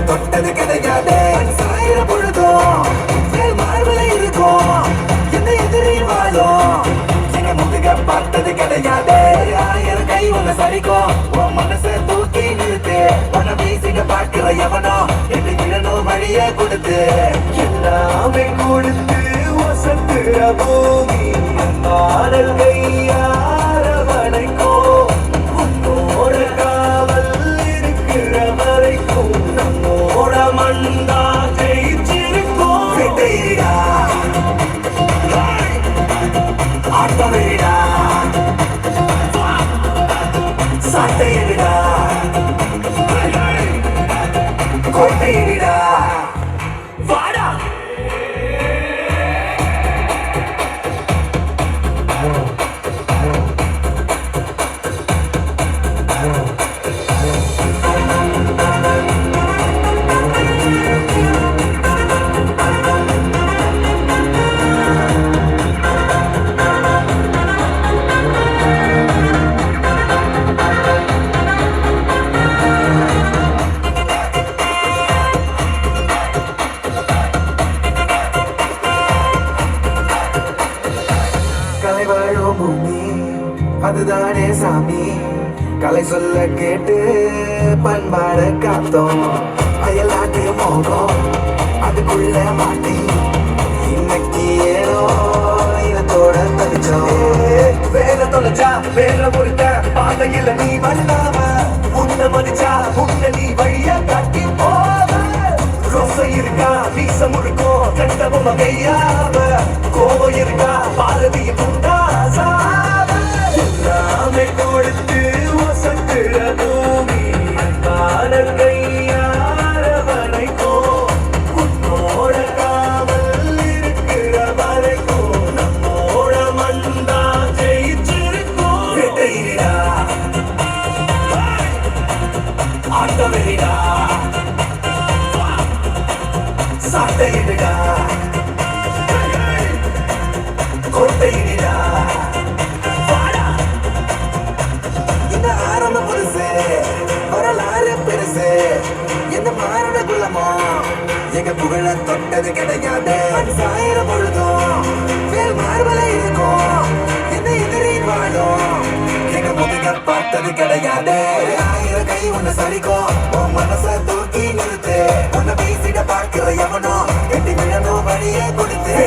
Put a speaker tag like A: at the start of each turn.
A: தொட்டது கிடைக்காது சாயிர பொழுதும் மார்பல இருக்கும் என்ன எதிரி வாழும் எங்க முதுக பார்த்தது கிடையாது ஆயிரம் கை உன்னை சரிக்கும் உன் மனசை தூக்கி நிறுத்து உன்னை பேசிக்க பார்க்கிற எவனோ என்று விழணும் வழிய கொடுத்து எல்லாமே கொடுத்து வசத்துற பூமி மாடல் கையார வனைக்கும் உன்னோட காவல் இருக்கிற வரைக்கும் நம்மோட மண்ணா ஜெயிச்சிருக்கும் விதைடா ஆட்டமிடா சட்டையிடா கோட்டையிடா வாடா பூமி அதுதானே சாமி கலை சொல்ல கேட்டு பண்பாட காத்தோம் அயல் நாட்டு மோகம் அதுக்குள்ள மாட்டி இன்னைக்கு ஏதோ இனத்தோட தவிச்சோம் வேற தொலைச்சா வேற பொறுத்த பாதையில நீ பண்ணாம உன்னை மதிச்சா உன்னை நீ வழிய கட்டி போவ ரோசை இருக்கா வீச முழுக்கும் கண்டபொம்மை கையாவ கோபம் இருக்கா பாரதியும் எல்லாமே கொடுத்து வசத்துற பூமி பாடல் கையார வரைக்கும் உன்னோட காவல் இருக்கிற வரைக்கும் நம்மோட மண்ணா ஜெயிச்சிருக்கும் விதையிடா ஆட்டமிடா சட்டையிடா கோட்டையிடா இந்த ஆரம்ப புதுசு வரலாறு பெருசு என்ன மாறுட குள்ளமோ எங்க புகழ தொட்டது கிடைக்காது சாயிர பொழுதும் வேல் மார்பல இருக்கும் என்ன எதிரி வாழும் எங்க முதுக பார்த்தது கிடையாது ஆயிரம் கை உன்னை சரிக்கும் உன் மனசை தூக்கி நிறுத்து உன்னை பேசிட பார்க்கிற எவனோ எட்டி விழணும் வழியே கொடுத்து